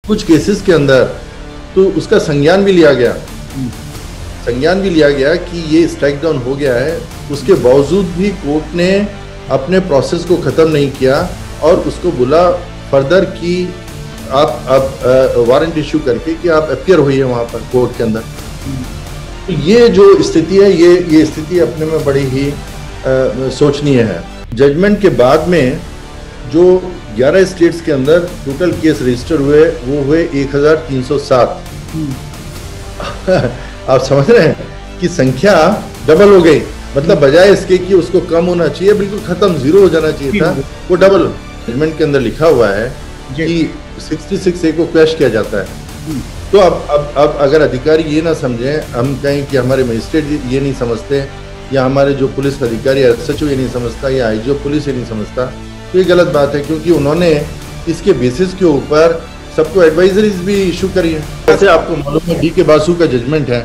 कुछ केसेस के अंदर तो उसका संज्ञान भी लिया गया, संज्ञान भी लिया गया कि ये स्ट्राइक डाउन हो गया है। उसके बावजूद भी कोर्ट ने अपने प्रोसेस को ख़त्म नहीं किया और उसको बोला फर्दर कि आप वारंट इशू करके कि आप अपीयर होइए वहाँ पर कोर्ट के अंदर। तो ये जो स्थिति है, ये स्थिति अपने में बड़ी ही सोचनीय है। जजमेंट के बाद में जो 11 स्टेट्स के अंदर टोटल केस रजिस्टर हुए वो हुए 1307। आप समझ रहे हैं कि संख्या डबल हो गई, मतलब बजाय इसके कि उसको कम होना चाहिए, बिल्कुल खत्म, जीरो हो जाना चाहिए था, वो डबल। जजमेंट के अंदर लिखा हुआ है कि 66A को क्वैश किया जाता है। तो अब अगर अधिकारी ये ना समझें, हम कहें कि हमारे मजिस्ट्रेट ये नहीं समझते या हमारे जो पुलिस अधिकारी SHO ये नहीं समझता या IGO पुलिस ये नहीं समझता, तो ये गलत बात है, क्योंकि उन्होंने इसके बेसिस के ऊपर सबको एडवाइजरीज भी इशू करी है। जैसे आपको मालूम है DK बासु का जजमेंट है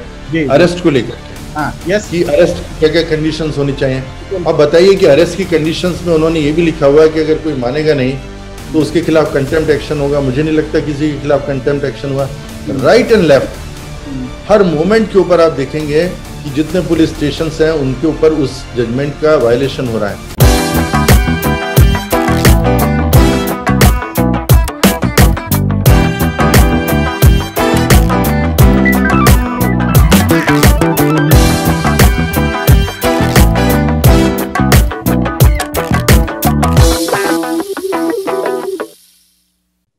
अरेस्ट को लेकर के, कि अरेस्ट क्या क्या कंडीशंस होनी चाहिए। अब बताइए कि अरेस्ट की कंडीशंस में उन्होंने ये भी लिखा हुआ है कि अगर कोई मानेगा नहीं तो उसके खिलाफ कंटेम्प्ट एक्शन होगा। मुझे नहीं लगता किसी के खिलाफ कंटेम्प्ट एक्शन हुआ। Right and left her moment के ऊपर आप देखेंगे कि जितने पुलिस स्टेशन हैं उनके ऊपर उस जजमेंट का वायलेशन हो रहा है।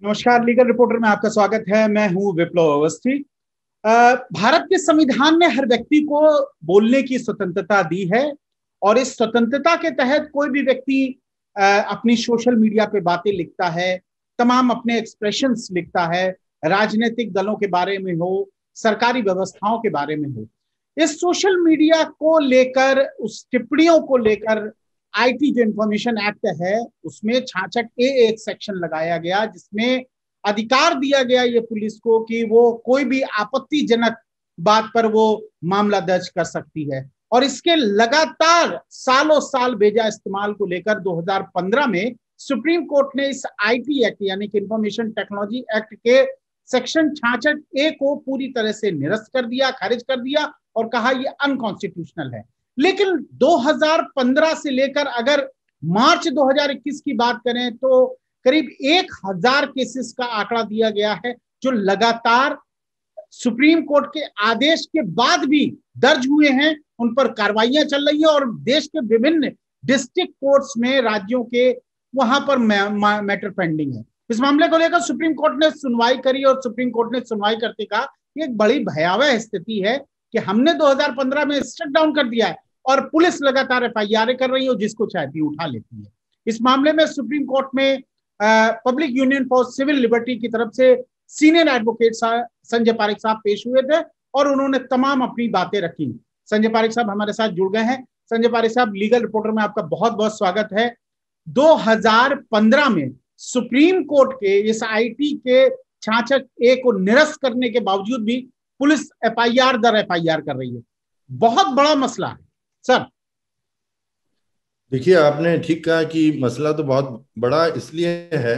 नमस्कार, लीगल रिपोर्टर में आपका स्वागत है। मैं हूं विप्लव अवस्थी। भारत के संविधान ने हर व्यक्ति को बोलने की स्वतंत्रता दी है और इस स्वतंत्रता के तहत कोई भी व्यक्ति अपनी सोशल मीडिया पे बातें लिखता है, तमाम अपने एक्सप्रेशंस लिखता है, राजनीतिक दलों के बारे में हो, सरकारी व्यवस्थाओं के बारे में हो। इस सोशल मीडिया को लेकर, उस टिप्पणियों को लेकर IT जो इंफॉर्मेशन एक्ट है उसमें 66A एक सेक्शन लगाया गया जिसमें अधिकार दिया गया ये पुलिस को कि वो कोई भी आपत्तिजनक बात पर वो मामला दर्ज कर सकती है। और इसके लगातार सालों साल बेजा इस्तेमाल को लेकर 2015 में सुप्रीम कोर्ट ने इस IT एक्ट यानी कि इंफॉर्मेशन टेक्नोलॉजी एक्ट के सेक्शन 66A को पूरी तरह से निरस्त कर दिया, खारिज कर दिया और कहा ये अनकॉन्स्टिट्यूशनल है। लेकिन 2015 से लेकर अगर मार्च 2021 की बात करें तो करीब 1000 केसेस का आंकड़ा दिया गया है जो लगातार सुप्रीम कोर्ट के आदेश के बाद भी दर्ज हुए हैं, उन पर कार्रवाइयां चल रही हैं और देश के विभिन्न डिस्ट्रिक्ट कोर्ट्स में राज्यों के वहां पर मैटर पेंडिंग है। इस मामले को लेकर सुप्रीम कोर्ट ने सुनवाई करी और सुप्रीम कोर्ट ने सुनवाई करते कहा कि एक बड़ी भयावह स्थिति है कि हमने 2015 में स्ट्रक डाउन कर दिया है और पुलिस लगातार FIR कर रही है और जिसको चाहती है उठा लेती है। इस मामले में सुप्रीम कोर्ट में Public Union for Civil Liberty की तरफ से सीनियर एडवोकेट संजय पारेख साहब पेश हुए थे और उन्होंने तमाम अपनी बातें रखी। संजय पारेख साहब हमारे साथ जुड़ गए हैं। संजय पारेख साहब, लीगल रिपोर्टर में आपका बहुत बहुत स्वागत है। 2015 में सुप्रीम कोर्ट के इस IT के 66A को निरस्त करने के बावजूद भी पुलिस FIR दर FIR कर रही है। बहुत बड़ा मसला है सर। देखिए, आपने ठीक कहा कि मसला तो बहुत बड़ा इसलिए है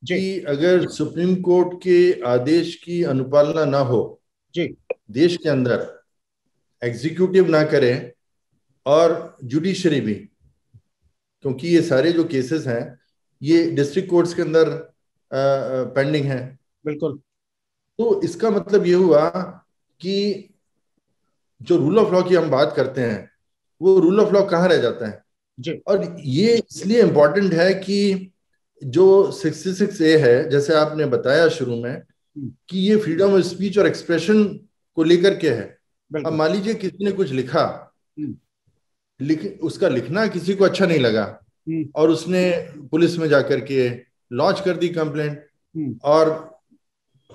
कि अगर सुप्रीम कोर्ट के आदेश की अनुपालना ना हो जी, देश के अंदर, एग्जीक्यूटिव ना करे और जुडिशरी भी, क्योंकि ये सारे जो केसेस हैं ये डिस्ट्रिक्ट कोर्ट्स के अंदर पेंडिंग हैं। बिल्कुल। तो इसका मतलब ये हुआ कि जो रूल ऑफ लॉ की हम बात करते हैं वो रूल ऑफ लॉ कहाँ रह जाता है जी। और ये इसलिए इम्पोर्टेंट है कि जो 66A है, जैसे आपने बताया शुरू में कि ये फ्रीडम ऑफ स्पीच और एक्सप्रेशन को लेकर के है। अब मान लीजिए किसी ने कुछ लिखा, उसका लिखना किसी को अच्छा नहीं लगा और उसने पुलिस में जाकर के लॉन्च कर दी कंप्लेंट और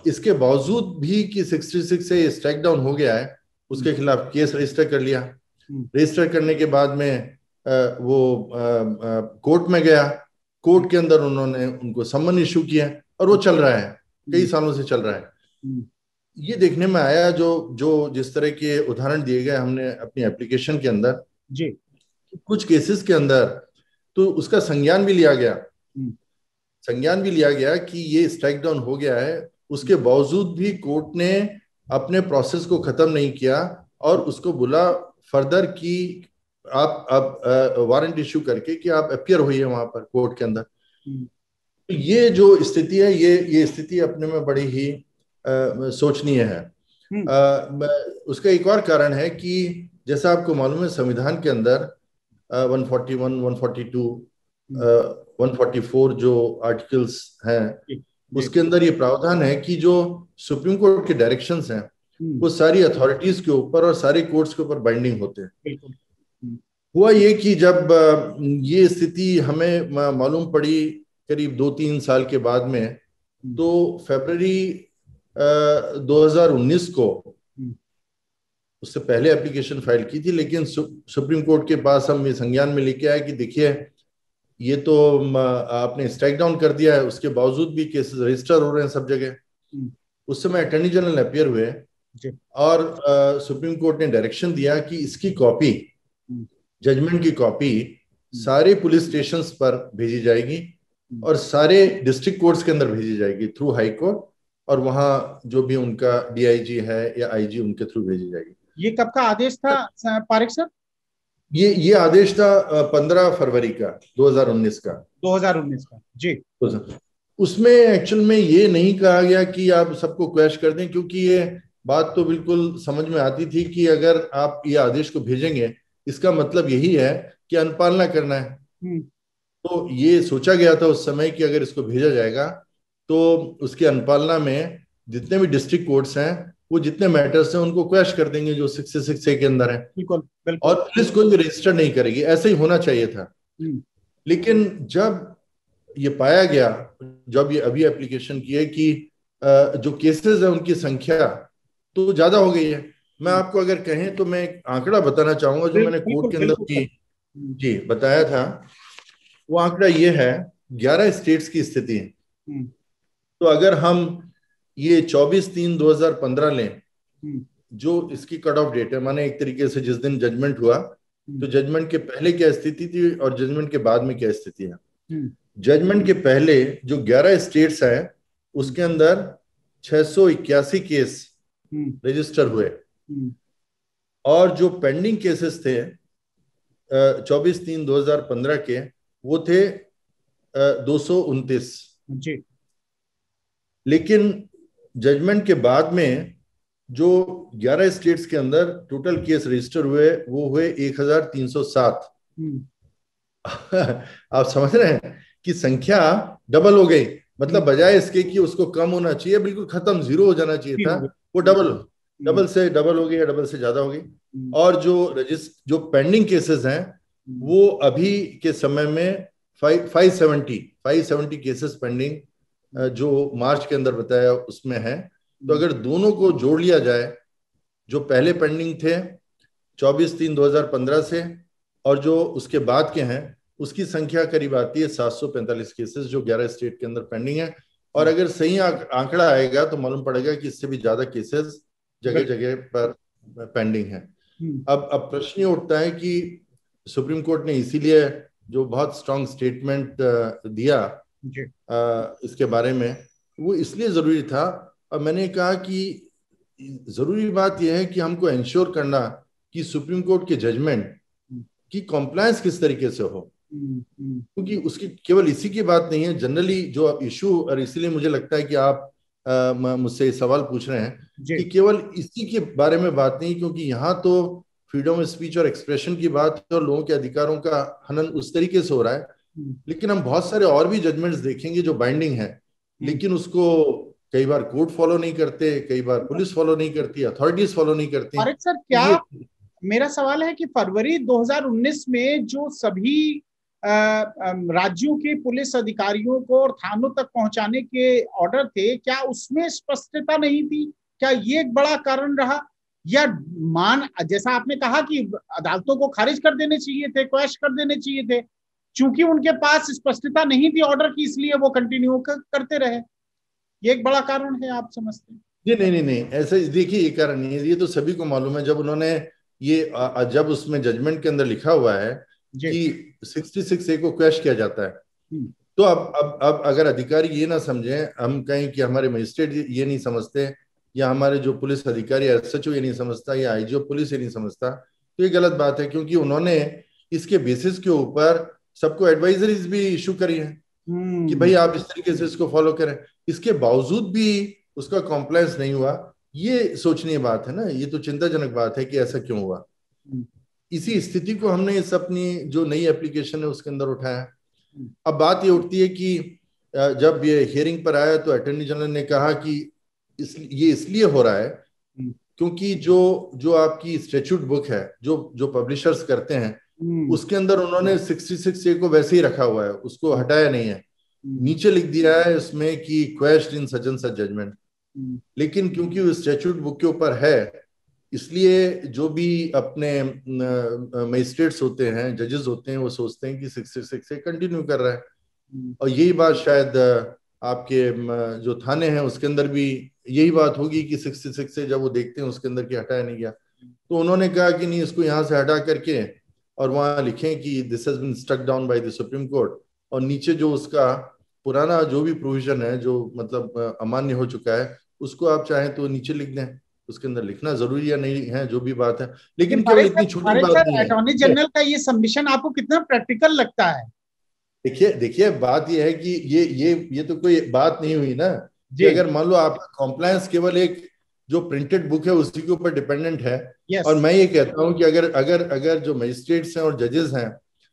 इसके बावजूद भी कि 66A स्ट्राइक डाउन हो गया है, उसके खिलाफ केस रजिस्टर कर लिया। रजिस्टर करने के बाद में वो कोर्ट में गया, कोर्ट के अंदर उन्होंने उनको सम्मन इशू किया और वो चल रहा है, कई सालों से चल रहा है। ये देखने में आया जो जिस तरह के उदाहरण दिए गए हमने अपनी एप्लीकेशन के अंदर जी, कुछ केसेस के अंदर तो उसका संज्ञान भी लिया गया, संज्ञान भी लिया गया कि ये स्ट्राइक डाउन हो गया है। उसके बावजूद भी कोर्ट ने अपने प्रोसेस को खत्म नहीं किया और उसको बोला फर्दर कि आप वारंट इश्यू करके कि आप अपीयर होइए वहां पर कोर्ट के अंदर। तो ये जो स्थिति है, ये स्थिति अपने में बड़ी ही सोचनीय है। उसका एक और कारण है कि जैसा आपको मालूम है संविधान के अंदर 141, 142, 144 जो आर्टिकल्स हैं उसके अंदर ये प्रावधान है कि जो सुप्रीम कोर्ट के डायरेक्शंस हैं वो सारी अथॉरिटीज के ऊपर और सारे कोर्ट्स के ऊपर बाइंडिंग होते हैं। हुआ ये कि जब ये स्थिति हमें मालूम पड़ी करीब 2-3 साल के बाद में, तो फरवरी 2019 को उससे पहले एप्लीकेशन फाइल की थी, लेकिन सुप्रीम कोर्ट के पास हम ये संज्ञान में लेके आए कि देखिए ये तो आपने स्ट्राइक डाउन कर दिया है, उसके बावजूद भी केसेस रजिस्टर हो रहे हैं सब जगह। उस समय अटॉर्नी जनरल अपीयर हुए और सुप्रीम कोर्ट ने डायरेक्शन दिया कि इसकी कॉपी, जजमेंट की कॉपी सारे पुलिस स्टेशंस पर भेजी जाएगी और सारे डिस्ट्रिक्ट कोर्ट्स के अंदर भेजी जाएगी थ्रू हाई कोर्ट, और वहां जो भी उनका डीआईजी है या आईजी उनके थ्रू भेजी जाएगी। ये कब का आदेश था पारेख सर? ये आदेश था 15 फरवरी का 2019 का। 2019 का जी। उसमें एक्चुअल में ये नहीं कहा गया कि आप सबको क्वैश कर दें, क्योंकि ये बात तो बिल्कुल समझ में आती थी कि अगर आप ये आदेश को भेजेंगे इसका मतलब यही है कि अनुपालना करना है। तो ये सोचा गया था उस समय कि अगर इसको भेजा जाएगा तो उसकी अनुपालना में जितने भी डिस्ट्रिक्ट कोर्ट्स हैं वो जितने मैटर्स हैं उनको क्वैश कर देंगे जो 66A के अंदर है। बिल्कुल। और पुलिस कोई भी रजिस्टर नहीं करेगी, ऐसे ही होना चाहिए था। लेकिन जब ये पाया गया, जब ये अभी एप्लीकेशन की है कि जो केसेस है उनकी संख्या तो ज्यादा हो गई है। मैं आपको अगर कहें तो मैं एक आंकड़ा बताना चाहूंगा जो मैंने कोर्ट के अंदर भी जी बताया था। वो आंकड़ा ये है 11 स्टेट्स की स्थिति है। तो अगर हम ये 24/3/2015 लें जो इसकी कट ऑफ डेट है, माने एक तरीके से जिस दिन जजमेंट हुआ, तो जजमेंट के पहले क्या स्थिति थी और जजमेंट के बाद में क्या स्थिति है। जजमेंट के पहले जो 11 स्टेट्स हैं उसके अंदर 681 केस रजिस्टर हुए और जो पेंडिंग केसेस थे 24/3/2015 के वो थे 229 जी। लेकिन जजमेंट के बाद में जो 11 स्टेट्स के अंदर टोटल केस रजिस्टर हुए वो हुए 1307। आप समझ रहे हैं कि संख्या डबल हो गई। मतलब बजाय इसके कि उसको कम होना चाहिए, बिल्कुल खत्म, जीरो हो जाना चाहिए था, वो डबल से डबल हो गई या डबल से ज्यादा हो गई। और जो पेंडिंग केसेस हैं वो अभी के समय में 570 केसेस पेंडिंग जो मार्च के अंदर बताया उसमें है। तो अगर दोनों को जोड़ लिया जाए, जो पहले पेंडिंग थे 24/3/2015 से और जो उसके बाद के हैं, उसकी संख्या करीब आती है 745 केसेस जो 11 स्टेट के अंदर पेंडिंग है। और अगर सही आंकड़ा आएगा तो मालूम पड़ेगा कि इससे भी ज्यादा केसेस जगह जगह पर पेंडिंग है। अब प्रश्न ये उठता है कि सुप्रीम कोर्ट ने इसीलिए जो बहुत स्ट्रांग स्टेटमेंट दिया इसके बारे में, वो इसलिए जरूरी था। और मैंने कहा कि जरूरी बात यह है कि हमको इंश्योर करना कि सुप्रीम कोर्ट के जजमेंट की कॉम्प्लायंस किस तरीके से हो, क्योंकि उसकी केवल इसी की बात नहीं है, जनरली जो इशू, और इसीलिए मुझे लगता है कि आप मुझसे सवाल पूछ रहे हैं कि केवल इसी के बारे में बात नहीं, क्योंकि यहाँ तो फ्रीडम ऑफ स्पीच और एक्सप्रेशन की बात है और लोगों के अधिकारों का हनन उस तरीके से हो रहा है। लेकिन हम बहुत सारे और भी जजमेंट्स देखेंगे जो बाइंडिंग है, लेकिन उसको कई बार कोर्ट फॉलो नहीं करते, कई बार पुलिस फॉलो नहीं करती, अथॉरिटीज फॉलो नहीं करती। अरे सर, क्या मेरा सवाल है कि फरवरी 2019 में जो सभी राज्यों के पुलिस अधिकारियों को और थानों तक पहुंचाने के ऑर्डर थे, क्या उसमें स्पष्टता नहीं थी? क्या ये एक बड़ा कारण रहा? या जैसा आपने कहा कि अदालतों को खारिज कर देने चाहिए थे, क्वैश कर देने चाहिए थे, चूंकि उनके पास स्पष्टता नहीं थी ऑर्डर की, इसलिए वो कंटिन्यू करते रहे। ये एक बड़ा कारण है, आप समझते हैं? जी नहीं, ऐसा देखिए ये कारण नहीं है, ये तो सभी को मालूम है। जब उन्होंने ये जब उसमें जजमेंट के अंदर लिखा हुआ है कि 66A को क्वैश किया जाता है, तो अब अगर अधिकारी ये ना समझें, हम कहें कि हमारे मजिस्ट्रेट ये नहीं समझते, या हमारे जो पुलिस अधिकारी एसएचओ ये नहीं समझता, या आईजीओ पुलिस ये नहीं समझता, तो ये गलत बात है, क्योंकि उन्होंने इसके बेसिस के ऊपर सबको एडवाइजरीज भी इशू करी है कि भाई आप इस तरीके से इसको फॉलो करें। इसके बावजूद भी उसका कॉम्प्लायंस नहीं हुआ, ये सोचनीय बात है ना, ये तो चिंताजनक बात है कि ऐसा क्यों हुआ। इसी स्थिति को हमने इस अपनी जो नई एप्लीकेशन है उसके अंदर उठाया। अब बात ये उठती है कि जब ये हियरिंग पर आया तो अटॉर्नी जनरल ने कहा कि ये इसलिए हो रहा है क्योंकि जो जो आपकी स्टैट्यूट बुक है, जो जो पब्लिशर्स करते हैं, उसके अंदर उन्होंने 66A को वैसे ही रखा हुआ है, उसको हटाया नहीं है। नीचे लिख दिया है इसमें कि question in such and such judgement, लेकिन क्योंकि वो स्टैट्यूट बुक के ऊपर है, इसलिए जो भी अपने मजिस्ट्रेट्स होते हैं, जजेस होते हैं, वो सोचते हैं कि 66 से कंटिन्यू कर रहा है। और यही बात शायद आपके जो थाने हैं उसके अंदर भी यही बात होगी कि 66 से जब वो देखते हैं उसके अंदर कि हटाया नहीं गया, तो उन्होंने कहा कि नहीं, इसको यहाँ से हटा करके और वहां लिखें कि this has been struck down by the Supreme Court, और नीचे जो उसका पुराना जो भी प्रोविजन है जो मतलब अमान्य हो चुका है उसको आप चाहें तो नीचे लिख दें। उसके अंदर लिखना जरूरी या नहीं है जो भी बात है, लेकिन केवल इतनी छोटी बात नहीं है। अटॉर्नी जनरल का ये सबमिशन आपको कितना प्रैक्टिकल लगता है? देखिए देखिए, बात ये है कि ये तो कोई बात नहीं हुई ना कि अगर मान लो आपका कॉम्प्लायंस केवल एक जो प्रिंटेड बुक है उसी के ऊपर डिपेंडेंट है। और मैं ये कहता हूं कि अगर अगर अगर जो मजिस्ट्रेट्स हैं और जजेस हैं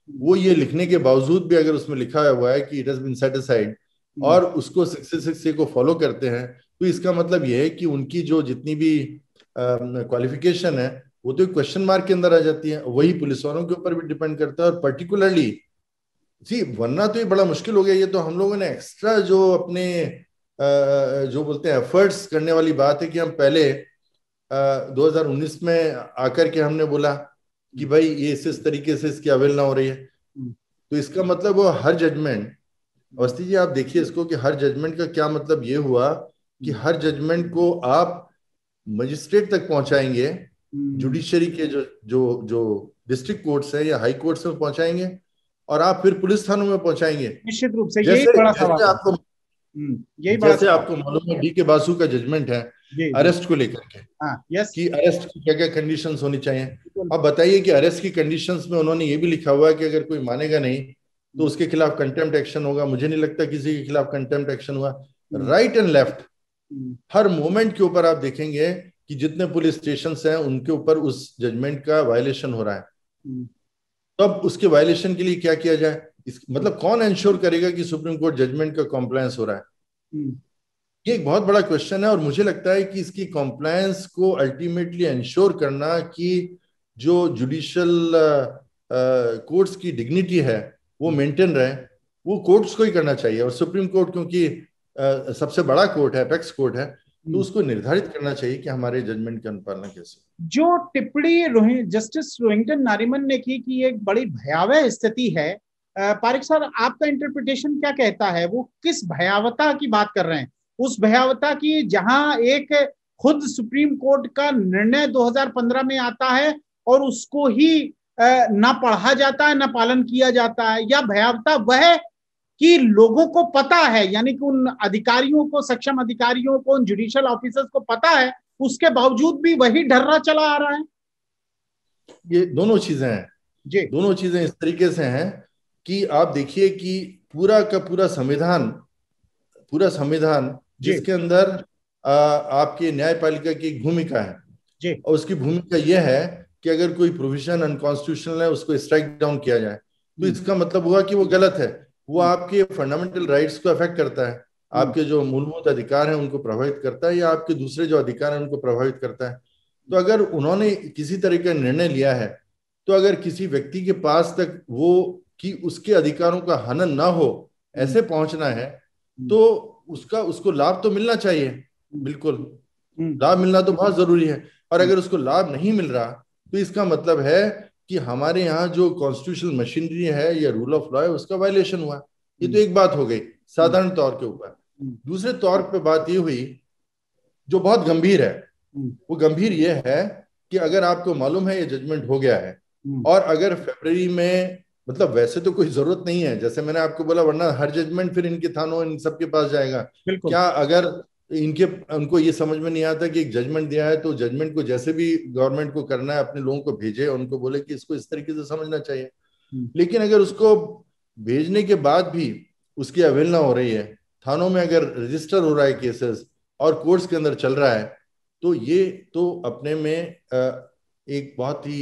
वो ये लिखने के बावजूद भी अगर उसमें लिखा हुआ है कि इट हैज बीन सेटिस्फाइड और उसको 66A को फॉलो करते हैं, तो इसका मतलब ये है कि उनकी जो जितनी भी क्वालिफिकेशन है वो तो क्वेश्चन मार्क के अंदर आ जाती है। वही पुलिस वालों के ऊपर भी डिपेंड करता है, और पर्टिकुलरली जी, वरना तो ये बड़ा मुश्किल हो गया। ये तो हम लोगों ने एक्स्ट्रा जो अपने जो बोलते हैं एफर्ट्स करने वाली बात है कि हम पहले 2019 में आकर के हमने बोला कि भाई ये इस तरीके से इसकी अवेलना हो रही है, तो इसका मतलब वो हर जजमेंट, अवस्थी जी आप देखिए इसको कि हर जजमेंट का क्या मतलब ये हुआ कि हर जजमेंट को आप मजिस्ट्रेट तक पहुंचाएंगे, जुडिशरी के जो जो जो डिस्ट्रिक्ट कोर्ट्स है या हाई कोर्ट्स में पहुंचाएंगे, और आप फिर पुलिस थानों में पहुंचाएंगे। निश्चित रूप से यही बड़ा सवाल है। जैसे आपको मालूम है डी.के. बासु का जजमेंट है अरेस्ट को लेकर के, कि अरेस्ट की क्या क्या कंडीशंस होनी चाहिए। अब बताइए कि अरेस्ट की कंडीशंस में उन्होंने ये भी लिखा हुआ है कि अगर कोई मानेगा नहीं तो उसके खिलाफ कंटेम्प्ट एक्शन होगा। मुझे नहीं लगता किसी के खिलाफ कंटेम्प्ट एक्शन हुआ। Right and left her moment के ऊपर आप देखेंगे कि जितने पुलिस स्टेशन हैं उनके ऊपर उस जजमेंट का वायलेशन हो रहा है। तब उसके वायलेशन के लिए क्या किया जाए, मतलब कौन इंश्योर करेगा कि सुप्रीम कोर्ट जजमेंट का कॉम्प्लायंस हो रहा है? ये एक बहुत बड़ा क्वेश्चन है, और मुझे लगता है कि इसकी कॉम्प्लायंस को अल्टीमेटली इंश्योर करना कि जो जुडिशियल कोर्ट्स की डिग्निटी है वो मेंटेन रहे, वो कोर्ट्स को ही करना चाहिए। और सुप्रीम कोर्ट क्योंकि सबसे बड़ा कोर्ट है, एपेक्स कोर्ट है, तो उसको निर्धारित करना चाहिए कि हमारे जजमेंट की अनुपालना कैसे। जो टिप्पणी जस्टिस रोहिंटन नारिमन ने की कि एक बड़ी भयावह स्थिति है, पारिक सर आपका इंटरप्रिटेशन क्या कहता है? वो किस भयावता की बात कर रहे हैं? उस भयावता की जहां एक खुद सुप्रीम कोर्ट का निर्णय 2015 में आता है और उसको ही ना पढ़ा जाता है ना पालन किया जाता है, या भयावता वह कि लोगों को पता है, यानी कि उन अधिकारियों को, सक्षम अधिकारियों को, उन जुडिशियल ऑफिसर्स को पता है, उसके बावजूद भी वही ढर्रा चला आ रहा है? ये दोनों चीजें हैं जी, दोनों चीजें इस तरीके से हैं कि आप देखिए कि पूरा का पूरा संविधान जिसके अंदर आपकी न्यायपालिका की एक भूमिका है जी, और उसकी भूमिका यह है कि अगर कोई प्रोविजन अनकॉन्स्टिट्यूशनल है उसको स्ट्राइक डाउन किया जाए, तो इसका मतलब हुआ कि वो गलत है, वो आपके फंडामेंटल राइट्स को अफेक्ट करता है, आपके जो मूलभूत अधिकार हैं उनको प्रभावित करता है, या आपके दूसरे जो अधिकार हैं उनको प्रभावित करता है। तो अगर उन्होंने किसी तरह का निर्णय लिया है, तो अगर किसी व्यक्ति के पास तक वो कि उसके अधिकारों का हनन ना हो ऐसे पहुंचना है, तो उसको लाभ तो मिलना चाहिए, बिल्कुल लाभ मिलना तो बहुत जरूरी है। और अगर उसको लाभ नहीं मिल रहा तो इसका मतलब है कि हमारे यहाँ जो कॉन्स्टिट्यूशनल मशीनरी है या रूल ऑफ लॉ है उसका वायलेशन हुआ। ये तो एक बात हो गई साधारण तौर के ऊपर। दूसरे तौर पे बात ये हुई जो बहुत गंभीर है, वो गंभीर ये है कि अगर आपको मालूम है ये जजमेंट हो गया है, और अगर फरवरी में मतलब वैसे तो कोई जरूरत नहीं है, जैसे मैंने आपको बोला, वरना हर जजमेंट फिर इनके थानों इन सबके पास जाएगा। बिल्कुल। क्या अगर इनके उनको ये समझ में नहीं आता कि एक जजमेंट दिया है तो जजमेंट को जैसे भी गवर्नमेंट को करना है अपने लोगों को भेजे, उनको बोले कि इसको इस तरीके से समझना चाहिए। लेकिन अगर उसको भेजने के बाद भी उसकी अवहेलना हो रही है, थानों में अगर रजिस्टर हो रहा है केसेस और कोर्ट्स के अंदर चल रहा है, तो ये तो अपने में एक बहुत ही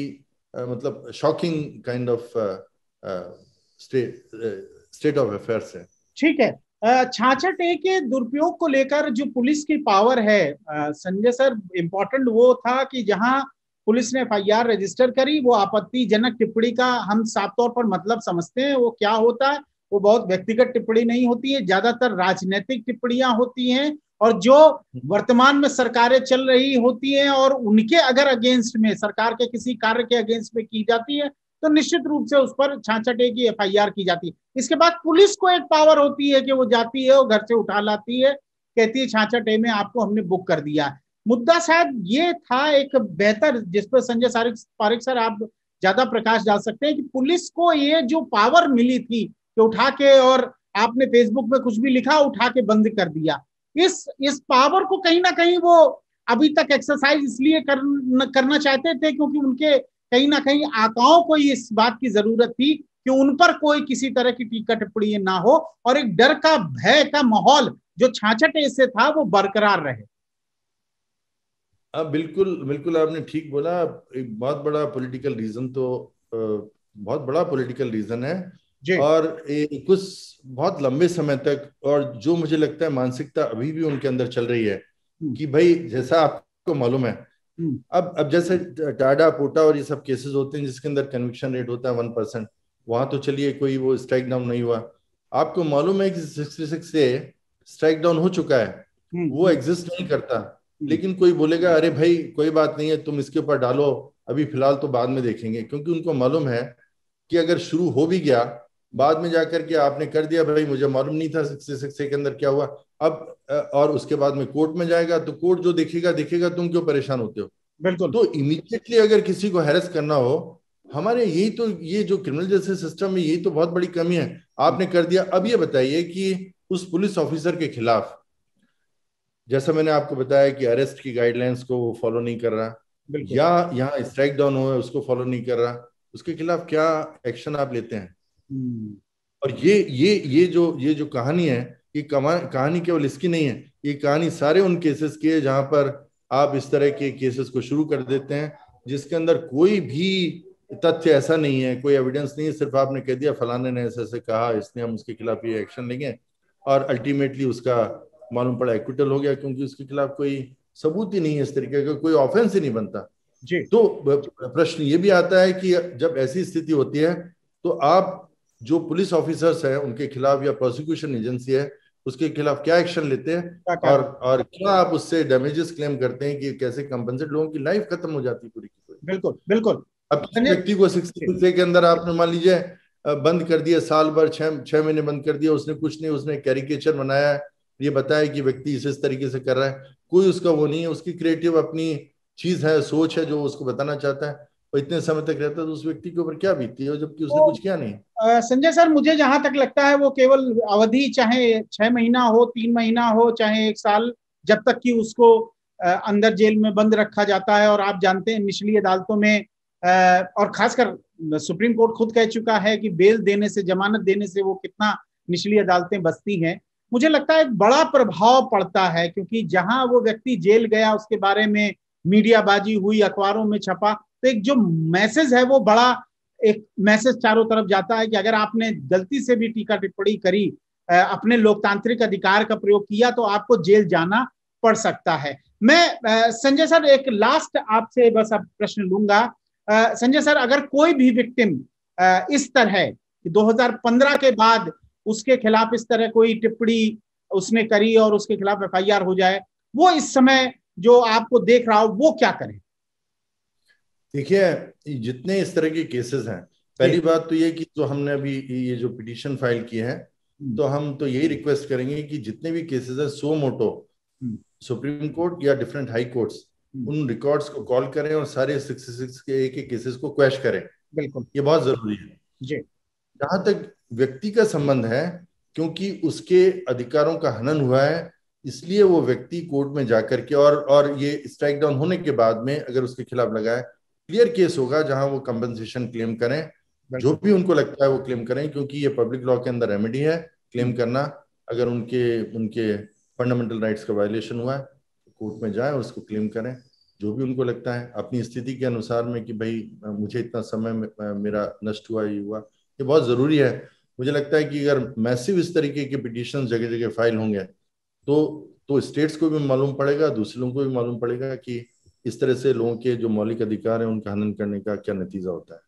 मतलब shocking kind of state of affairs है। ठीक है। छाछठ ए के दुरुपयोग को लेकर जो पुलिस की पावर है, संजय सर, इम्पोर्टेंट वो था कि जहां पुलिस ने एफआईआर रजिस्टर करी, वो आपत्तिजनक टिप्पणी का हम साफ तौर पर मतलब समझते हैं वो क्या होता है। वो बहुत व्यक्तिगत टिप्पणी नहीं होती है, ज्यादातर राजनीतिक टिप्पणियां होती हैं, और जो वर्तमान में सरकारें चल रही होती हैं और उनके अगर अगेंस्ट में, सरकार के किसी कार्य के अगेंस्ट में की जाती है, तो निश्चित रूप से उस पर 66A की एफआईआर की जाती है। इसके बाद पुलिस को एक पावर होती है कि वो जाती है, वो घर से उठा लाती है, कहती है 66A में आपको हमने बुक कर दिया। मुद्दा शायद ये था एक बेहतर, जिस पर संजय पारिक सर आप ज्यादा प्रकाश डाल सकते हैं, कि पुलिस को ये जो पावर मिली थी कि उठा के, और आपने फेसबुक में कुछ भी लिखा उठा के बंद कर दिया, इस पावर को कहीं ना कहीं वो अभी तक एक्सरसाइज इसलिए करना चाहते थे क्योंकि उनके कहीं ना कहीं आकाओं को इस बात की जरूरत थी कि उन पर कोई किसी तरह की टीका टिप्पणी ना हो, और एक डर का, भय का माहौल जो 66A से था वो बरकरार रहे। अब बिल्कुल बिल्कुल आपने ठीक बोला। एक बहुत बड़ा पॉलिटिकल रीजन तो बहुत बड़ा पॉलिटिकल रीजन है। जी। और कुछ बहुत लंबे समय तक, और जो मुझे लगता है मानसिकता अभी भी उनके अंदर चल रही है कि भाई, जैसा आपको मालूम है, अब जैसे टाडा पोटा और ये सब केसेस होते हैं जिसके अंदर कन्विक्शन रेट होता है 1%, वहां तो चलिए कोई वो स्ट्राइक डाउन नहीं हुआ। आपको मालूम है कि 66 से स्ट्राइक डाउन हो चुका है, वो एग्जिस्ट नहीं करता। लेकिन कोई बोलेगा अरे भाई कोई बात नहीं है, तुम इसके ऊपर डालो, अभी फिलहाल तो बाद में देखेंगे, क्योंकि उनको मालूम है कि अगर शुरू हो भी गया, बाद में जाकर के आपने कर दिया, भाई मुझे मालूम नहीं था 66 के अंदर क्या हुआ। अब और उसके बाद में कोर्ट में जाएगा तो कोर्ट जो देखेगा देखेगा, तुम क्यों परेशान होते हो। बिल्कुल। तो इमीडिएटली अगर किसी को हैरेस करना हो, हमारे यही तो, ये जो क्रिमिनल जस्टिस सिस्टम में यही तो बहुत बड़ी कमी है। आपने कर दिया। अब ये बताइए कि उस पुलिस ऑफिसर के खिलाफ, जैसा मैंने आपको बताया कि अरेस्ट की गाइडलाइंस को वो फॉलो नहीं कर रहा, या यहाँ स्ट्राइक डाउन हुआ उसको फॉलो नहीं कर रहा, उसके खिलाफ क्या एक्शन आप लेते हैं। और ये जो कहानी है, ये कहानी केवल इसकी नहीं है, ये कहानी सारे उन केसेस की है जहां पर आप इस तरह के केसेस को शुरू कर देते हैं जिसके अंदर कोई भी तथ्य ऐसा नहीं है, कोई एविडेंस नहीं है, सिर्फ आपने कह दिया फलाने ने ऐसे ऐसे कहा इसलिए हम उसके खिलाफ ये एक्शन लेंगे, और अल्टीमेटली उसका मालूम पड़ा एक्विटल हो गया, क्योंकि उसके खिलाफ कोई सबूत ही नहीं है, इस तरीके का कोई ऑफेंस ही नहीं बनता। जी। तो प्रश्न ये भी आता है कि जब ऐसी स्थिति होती है तो आप जो पुलिस ऑफिसर्स हैं उनके खिलाफ, या प्रोसिक्यूशन एजेंसी है उसके खिलाफ क्या एक्शन लेते हैं, और क्या आप उससे डैमेजेस क्लेम करते हैं कि कैसे कंपनसेट, लोगों की लाइफ खत्म हो जाती है पूरी की पूरी। बिल्कुल बिल्कुल। अब किसी व्यक्ति को 66 के अंदर आपने मान लीजिए बंद कर दिया, साल भर, 6 महीने बंद कर दिया, उसने कुछ नहीं, उसने कैरिकेचर बनाया, ये बताया कि व्यक्ति इस तरीके से कर रहा है, कोई उसका वो नहीं है, उसकी क्रिएटिव अपनी चीज है, सोच है जो उसको बताना चाहता है, और इतने समय तक रहता है तो उस व्यक्ति के ऊपर क्या बीतती है, जबकि उसने कुछ किया नहीं। संजय सर, मुझे जहां तक लगता है वो केवल अवधि, चाहे 6 महीना हो, 3 महीना हो, चाहे 1 साल, जब तक कि उसको अंदर जेल में बंद रखा जाता है। और आप जानते हैं निचली अदालतों में, और खासकर सुप्रीम कोर्ट खुद कह चुका है कि बेल देने से, जमानत देने से वो कितना निचली अदालतें बचती हैं। मुझे लगता है एक बड़ा प्रभाव पड़ता है, क्योंकि जहां वो व्यक्ति जेल गया उसके बारे में मीडियाबाजी हुई, अखबारों में छपा, तो एक जो मैसेज है वो बड़ा, एक मैसेज चारों तरफ जाता है कि अगर आपने गलती से भी टीका टिप्पणी करी, अपने लोकतांत्रिक अधिकार का प्रयोग किया, तो आपको जेल जाना पड़ सकता है। मैं संजय सर एक लास्ट आपसे बस अब प्रश्न लूंगा। संजय सर, अगर कोई भी विक्टिम इस तरह 2015 के बाद उसके खिलाफ इस तरह कोई टिप्पणी उसने करी और उसके खिलाफ एफआईआर हो जाए, वो इस समय जो आपको देख रहा हो वो क्या करे? देखिए, जितने इस तरह के केसेस हैं, पहली बात तो ये कि जो हमने अभी ये जो पिटीशन फाइल की है, तो हम तो यही रिक्वेस्ट करेंगे कि जितने भी केसेस हैं सो मोटो सुप्रीम कोर्ट या डिफरेंट हाई कोर्ट्स उन रिकॉर्ड्स को कॉल करें और सारे 66 के एक एक केसेस को क्वैश करें। बिल्कुल, ये बहुत जरूरी है। जी। जहां तक व्यक्ति का संबंध है, क्योंकि उसके अधिकारों का हनन हुआ है, इसलिए वो व्यक्ति कोर्ट में जाकर के और ये स्ट्राइक डाउन होने के बाद में अगर उसके खिलाफ लगाए, क्लियर केस होगा जहां वो कंपनसेशन क्लेम करें, जो भी उनको लगता है वो क्लेम करें, क्योंकि ये पब्लिक लॉ के अंदर रेमेडी है क्लेम करना। अगर उनके उनके फंडामेंटल राइट्स का वायलेशन हुआ है, कोर्ट में जाए और उसको क्लेम करें, जो भी उनको लगता है अपनी स्थिति के अनुसार में कि भाई मुझे इतना समय मेरा नष्ट हुआ, ये हुआ, ये बहुत जरूरी है। मुझे लगता है कि अगर मैसिव इस तरीके के पिटीशन जगह जगह फाइल होंगे तो स्टेट्स को भी मालूम पड़ेगा, दूसरे लोगों को भी मालूम पड़ेगा कि इस तरह से लोगों के जो मौलिक अधिकार है उनका हनन करने का क्या नतीजा होता है।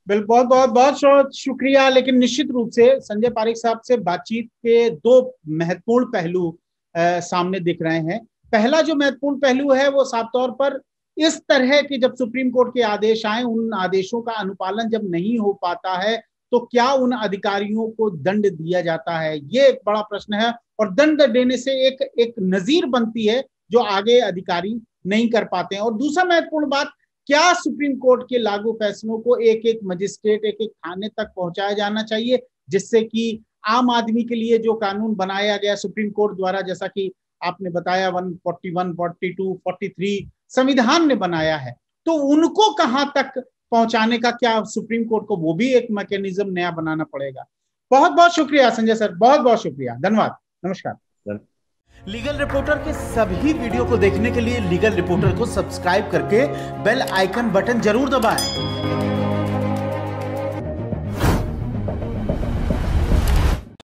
बिल्कुल, बहुत बहुत बहुत शुक्रिया। लेकिन निश्चित रूप से संजय पारीक साहब से बातचीत के दो महत्वपूर्ण पहलू सामने दिख रहे हैं। पहला जो महत्वपूर्ण पहलू है वो साफ तौर पर इस तरह के जब सुप्रीम कोर्ट के आदेश आए, उन आदेशों का अनुपालन जब नहीं हो पाता है तो क्या उन अधिकारियों को दंड दिया जाता है, ये एक बड़ा प्रश्न है। और दंड देने से एक नजीर बनती है जो आगे अधिकारी नहीं कर पाते हैं। और दूसरा महत्वपूर्ण बात, क्या सुप्रीम कोर्ट के लागू फैसलों को एक एक मजिस्ट्रेट, एक एक थाने तक पहुंचाया जाना चाहिए, जिससे कि आम आदमी के लिए जो कानून बनाया गया सुप्रीम कोर्ट द्वारा, जैसा कि आपने बताया 141, 42, 43 संविधान ने बनाया है, तो उनको कहां तक पहुंचाने का क्या सुप्रीम कोर्ट को वो भी एक मैकेनिज्म नया बनाना पड़ेगा। बहुत बहुत शुक्रिया संजय सर, बहुत बहुत शुक्रिया, धन्यवाद, नमस्कार। लीगल रिपोर्टर के सभी वीडियो को देखने के लिए लीगल रिपोर्टर को सब्सक्राइब करके बेल आइकन बटन जरूर दबाएं।